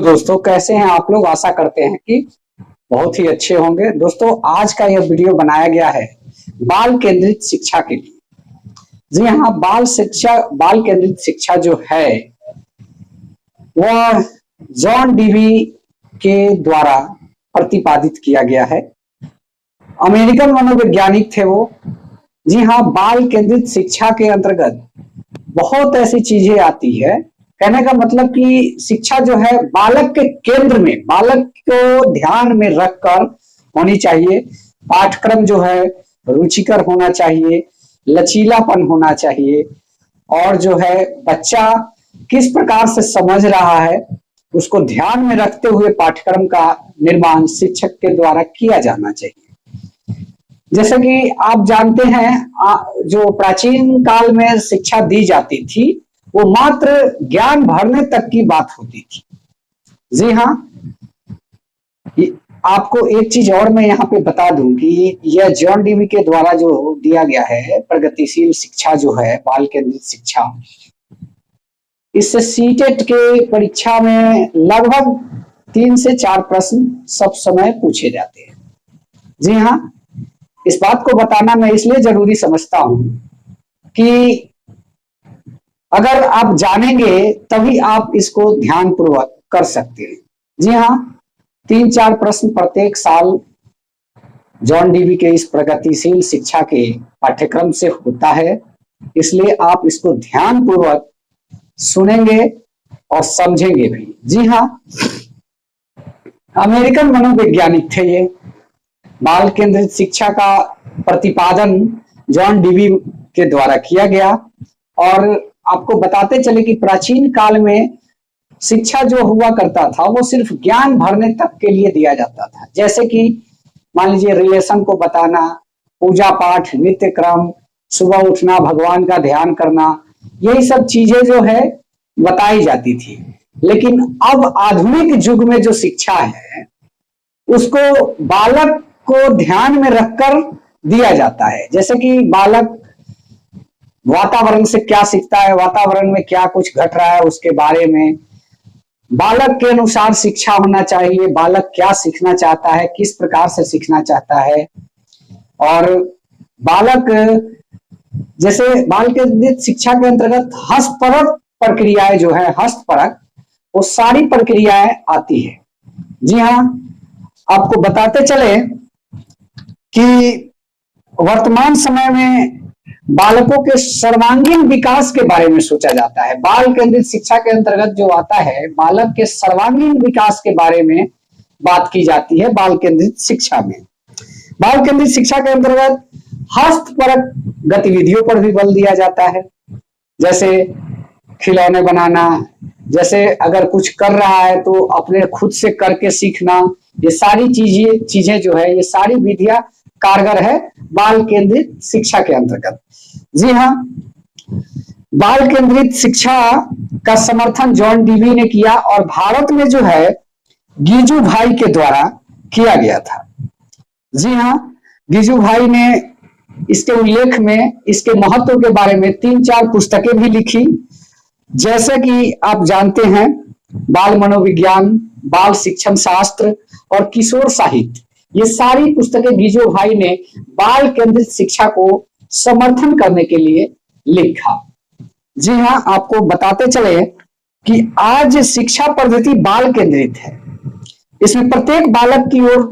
दोस्तों, कैसे हैं आप लोग। आशा करते हैं कि बहुत ही अच्छे होंगे। दोस्तों, आज का यह वीडियो बनाया गया है बाल केंद्रित शिक्षा के लिए। जी हाँ, बाल केंद्रित शिक्षा जो है वह जॉन डीवी के द्वारा प्रतिपादित किया गया है। अमेरिकन मनोवैज्ञानिक थे वो। जी हाँ, बाल केंद्रित शिक्षा के अंतर्गत बहुत ऐसी चीजें आती है। कहने का मतलब कि शिक्षा जो है बालक के केंद्र में, बालक को ध्यान में रखकर होनी चाहिए। पाठ्यक्रम जो है रुचिकर होना चाहिए, लचीलापन होना चाहिए, और जो है बच्चा किस प्रकार से समझ रहा है उसको ध्यान में रखते हुए पाठ्यक्रम का निर्माण शिक्षक के द्वारा किया जाना चाहिए। जैसे कि आप जानते हैं, जो प्राचीन काल में शिक्षा दी जाती थी वो मात्र ज्ञान भरने तक की बात होती थी। जी हाँ, आपको एक चीज और मैं यहाँ पे बता दूं कि यह जॉन डीवी के द्वारा जो दिया गया है प्रगतिशील शिक्षा जो है बाल केंद्रित शिक्षा, इससे सीटेट के परीक्षा में लगभग 3 से 4 प्रश्न सब समय पूछे जाते हैं। जी हाँ, इस बात को बताना मैं इसलिए जरूरी समझता हूं कि अगर आप जानेंगे तभी आप इसको ध्यानपूर्वक कर सकते हैं। जी हाँ, 3-4 प्रश्न प्रत्येक साल जॉन डीवी के इस प्रगतिशील शिक्षा के पाठ्यक्रम से होता है, इसलिए आप इसको ध्यानपूर्वक सुनेंगे और समझेंगे भी। जी हाँ, अमेरिकन मनोवैज्ञानिक थे ये। बाल केंद्रित शिक्षा का प्रतिपादन जॉन डीवी के द्वारा किया गया। और आपको बताते चले कि प्राचीन काल में शिक्षा जो हुआ करता था वो सिर्फ ज्ञान भरने तक के लिए दिया जाता था। जैसे कि मान लीजिए रिलेशन को बताना, पूजा पाठ, नित्य क्रम, सुबह उठना, भगवान का ध्यान करना, यही सब चीजें जो है बताई जाती थी। लेकिन अब आधुनिक युग में जो शिक्षा है उसको बालक को ध्यान में रखकर दिया जाता है। जैसे कि बालक वातावरण से क्या सीखता है, वातावरण में क्या कुछ घट रहा है उसके बारे में बालक के अनुसार शिक्षा होना चाहिए। बालक क्या सीखना चाहता है, किस प्रकार से सीखना चाहता है। और बालक जैसे बाल केंद्रित शिक्षा के अंतर्गत हस्तपरक प्रक्रियाएं जो है, हस्तपरक, वो सारी प्रक्रियाएं आती है। जी हाँ, आपको बताते चले कि वर्तमान समय में बालकों के सर्वांगीण विकास के बारे में सोचा जाता है। बाल केंद्रित शिक्षा के अंतर्गत जो आता है, बालक के सर्वांगीण विकास के बारे में बात की जाती है। बाल केंद्रित शिक्षा में, बाल केंद्रित शिक्षा के अंतर्गत हस्तपरक गतिविधियों पर भी बल दिया जाता है। जैसे खिलौने बनाना, जैसे अगर कुछ कर रहा है तो अपने खुद से करके सीखना, ये सारी चीजें जो है, ये सारी विधियां कारगर है बाल केंद्रित शिक्षा के अंतर्गत। जी हाँ, बाल केंद्रित शिक्षा का समर्थन जॉन डीवी ने किया और भारत में जो है गिजू भाई के द्वारा किया गया था। जी हाँ, गिजू भाई ने इसके उल्लेख में, इसके महत्व के बारे में 3-4 पुस्तकें भी लिखी। जैसे कि आप जानते हैं, बाल मनोविज्ञान, बाल शिक्षण शास्त्र और किशोर साहित्य, ये सारी पुस्तकें गिजो भाई ने बाल केंद्रित शिक्षा को समर्थन करने के लिए लिखा। जी हाँ, आपको बताते चले कि आज शिक्षा पद्धति बाल केंद्रित है। इसमें प्रत्येक बालक की ओर,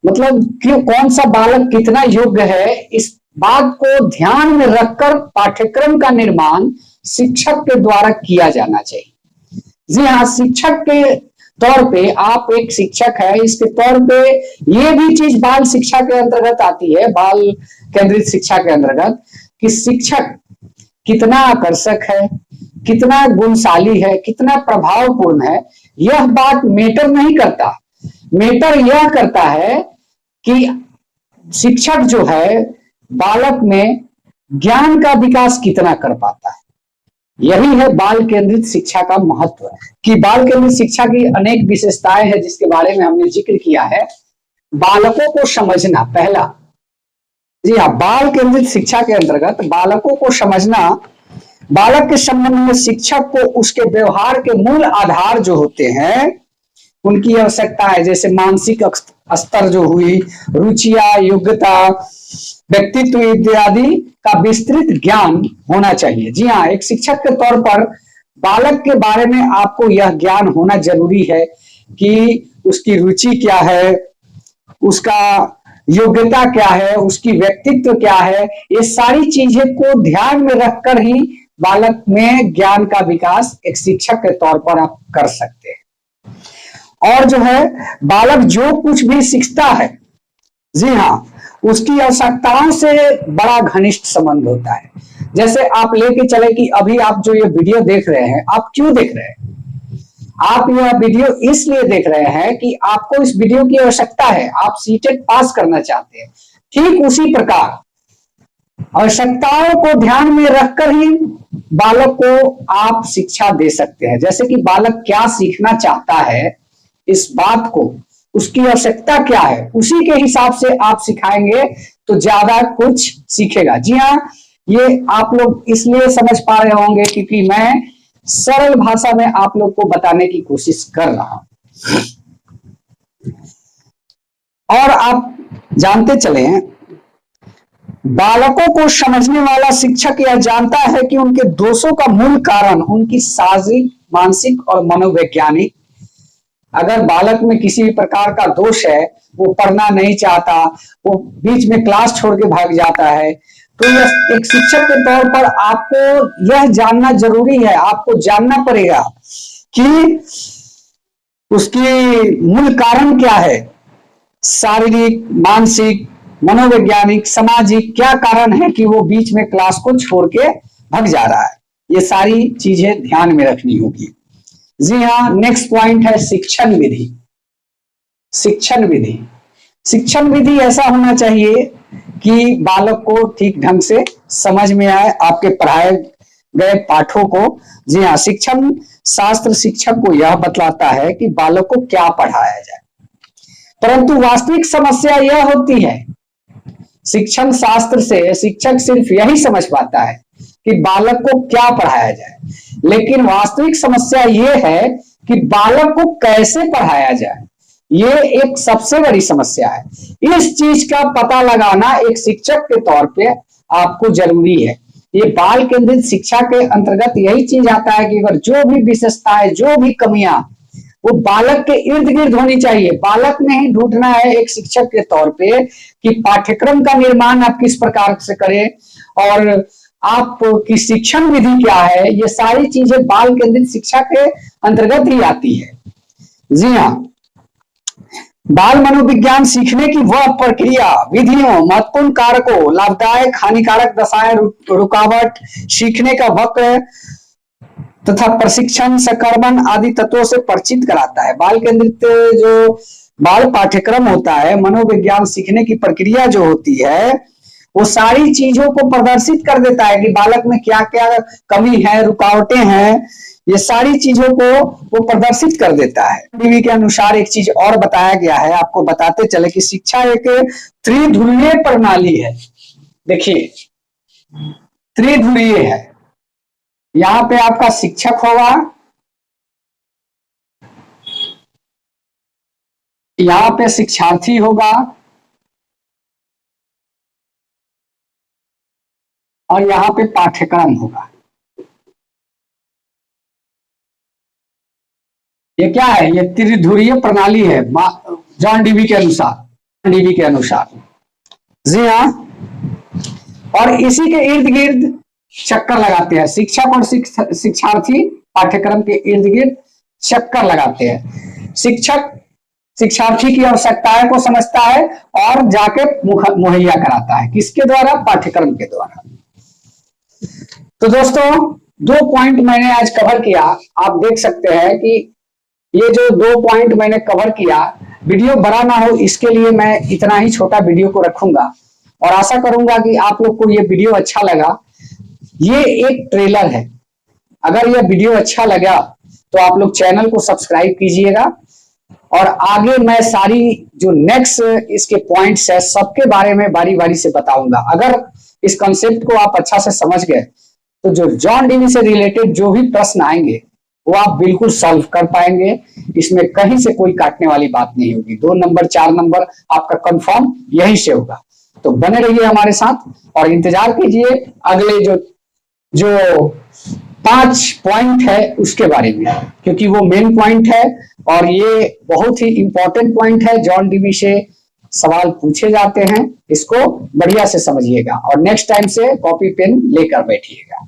मतलब कि कौन सा बालक कितना योग्य है, इस बात को ध्यान में रखकर पाठ्यक्रम का निर्माण शिक्षक के द्वारा किया जाना चाहिए। जी हाँ, शिक्षक के तौर पे, आप एक शिक्षक है, इसके तौर पे ये भी चीज बाल शिक्षा के अंतर्गत आती है, बाल केंद्रित शिक्षा के अंतर्गत, कि शिक्षक कितना आकर्षक है, कितना गुणशाली है, कितना प्रभावपूर्ण है, यह बात मैटर नहीं करता। मैटर यह करता है कि शिक्षक जो है बालक में ज्ञान का विकास कितना कर पाता है। यही है बाल केंद्रित शिक्षा का महत्व, कि बाल केंद्रित शिक्षा की अनेक विशेषताएं हैं जिसके बारे में हमने जिक्र किया है। बालकों को समझना पहला। जी हाँ, बाल केंद्रित शिक्षा के अंतर्गत बालकों को समझना, बालक के संबंध में शिक्षक को उसके व्यवहार के मूल आधार जो होते हैं उनकी आवश्यकता है, जैसे मानसिक स्तर जो हुई, रुचियां, योग्यता, व्यक्तित्व इत्यादि का विस्तृत ज्ञान होना चाहिए। जी हाँ, एक शिक्षक के तौर पर बालक के बारे में आपको यह ज्ञान होना जरूरी है कि उसकी रुचि क्या है, उसका योग्यता क्या है, उसकी व्यक्तित्व क्या है। ये सारी चीजें को ध्यान में रखकर ही बालक में ज्ञान का विकास एक शिक्षक के तौर पर आप कर सकते हैं। और जो है बालक जो कुछ भी सीखता है, जी हाँ, उसकी आवश्यकताओं से बड़ा घनिष्ठ संबंध होता है। जैसे आप लेके चले कि अभी आप जो ये वीडियो देख रहे हैं, आप क्यों देख रहे हैं? आप यह वीडियो इसलिए देख रहे हैं कि आपको इस वीडियो की आवश्यकता है, आप सीटेट पास करना चाहते हैं। ठीक उसी प्रकार आवश्यकताओं को ध्यान में रखकर ही बालक को आप शिक्षा दे सकते हैं। जैसे कि बालक क्या सीखना चाहता है, इस बात को, उसकी आवश्यकता क्या है, उसी के हिसाब से आप सिखाएंगे तो ज्यादा कुछ सीखेगा। जी हाँ, ये आप लोग इसलिए समझ पा रहे होंगे क्योंकि मैं सरल भाषा में आप लोग को बताने की कोशिश कर रहा हूं। और आप जानते चले, बालकों को समझने वाला शिक्षक यह जानता है कि उनके दोषों का मूल कारण उनकी शारीरिक, मानसिक और मनोवैज्ञानिक। अगर बालक में किसी भी प्रकार का दोष है, वो पढ़ना नहीं चाहता, वो बीच में क्लास छोड़ के भाग जाता है, तो यह एक शिक्षक के तौर पर आपको यह जानना जरूरी है, आपको जानना पड़ेगा कि उसकी मूल कारण क्या है। शारीरिक, मानसिक, मनोवैज्ञानिक, सामाजिक क्या कारण है कि वो बीच में क्लास को छोड़ के भाग जा रहा है। ये सारी चीजें ध्यान में रखनी होगी। जी हाँ, नेक्स्ट पॉइंट है शिक्षण विधि। शिक्षण विधि, शिक्षण विधि ऐसा होना चाहिए कि बालक को ठीक ढंग से समझ में आए आपके पढ़ाए गए पाठों को। जी हाँ, शिक्षण शास्त्र शिक्षक को यह बतलाता है कि बालक को क्या पढ़ाया जाए, परंतु वास्तविक समस्या यह होती है, शिक्षण शास्त्र से शिक्षक सिर्फ यही समझ पाता है कि बालक को क्या पढ़ाया जाए, लेकिन वास्तविक समस्या यह है कि बालक को कैसे पढ़ाया जाए। ये एक सबसे बड़ी समस्या है। इस चीज का पता लगाना एक शिक्षक के तौर पे आपको जरूरी है। ये बाल केंद्रित शिक्षा के अंतर्गत यही चीज आता है कि अगर जो भी विशेषताएं, जो भी कमियां, वो बालक के इर्द गिर्द होनी चाहिए। बालक ने ही ढूंढना है एक शिक्षक के तौर पे कि पाठ्यक्रम का निर्माण आप किस प्रकार से करें और आपकी शिक्षण विधि क्या है। ये सारी चीजें बाल केंद्रित शिक्षा के अंतर्गत ही आती है। जी हाँ, बाल मनोविज्ञान सीखने की वह प्रक्रिया, विधियों, महत्वपूर्ण कारकों, लाभदायक, हानिकारक दशाएं, रुकावट, सीखने का वक्र तथा प्रशिक्षण, संक्रमण आदि तत्वों से परिचित कराता है। बाल केंद्रित जो बाल पाठ्यक्रम होता है, मनोविज्ञान सीखने की प्रक्रिया जो होती है, वो सारी चीजों को प्रदर्शित कर देता है कि बालक में क्या क्या कमी है, रुकावटें हैं, ये सारी चीजों को वो प्रदर्शित कर देता है। डीवी के अनुसार एक चीज और बताया गया है, आपको बताते चले कि शिक्षा एक त्रिध्रुवीय प्रणाली है। देखिए, त्रिध्रुवीय है। यहाँ पे आपका शिक्षक होगा, यहाँ पे शिक्षार्थी होगा और यहाँ पे पाठ्यक्रम होगा। ये क्या है? ये त्रिध्रुवीय प्रणाली है जॉन डीवी के अनुसार। जी हाँ, और इसी के इर्द गिर्द चक्कर लगाते हैं शिक्षक और शिक्षार्थी, पाठ्यक्रम के इर्द गिर्द चक्कर लगाते हैं। शिक्षक शिक्षार्थी की आवश्यकताएं को समझता है और जाके मुहैया कराता है, किसके द्वारा? पाठ्यक्रम के द्वारा। तो दोस्तों, 2 पॉइंट मैंने आज कवर किया। आप देख सकते हैं कि ये जो 2 पॉइंट मैंने कवर किया, वीडियो बड़ा ना हो इसके लिए मैं इतना ही छोटा वीडियो को रखूंगा और आशा करूंगा कि आप लोग को ये वीडियो अच्छा लगा। ये एक ट्रेलर है। अगर यह वीडियो अच्छा लगा तो आप लोग चैनल को सब्सक्राइब कीजिएगा और आगे मैं सारी जो नेक्स्ट इसके पॉइंट्स है सबके बारे में बारी बारी से बताऊंगा। अगर इस कॉन्सेप्ट को आप अच्छा से समझ गए तो जो जॉन डीवी से रिलेटेड जो भी प्रश्न आएंगे वो आप बिल्कुल सॉल्व कर पाएंगे। इसमें कहीं से कोई काटने वाली बात नहीं होगी। 2 नंबर 4 नंबर आपका कंफर्म यहीं से होगा। तो बने रहिए हमारे साथ और इंतजार कीजिए अगले जो जो 5 पॉइंट है उसके बारे में, क्योंकि वो मेन पॉइंट है और ये बहुत ही इंपॉर्टेंट पॉइंट है। जॉन डीवी से सवाल पूछे जाते हैं, इसको बढ़िया से समझिएगा और नेक्स्ट टाइम से कॉपी पेन लेकर बैठिएगा।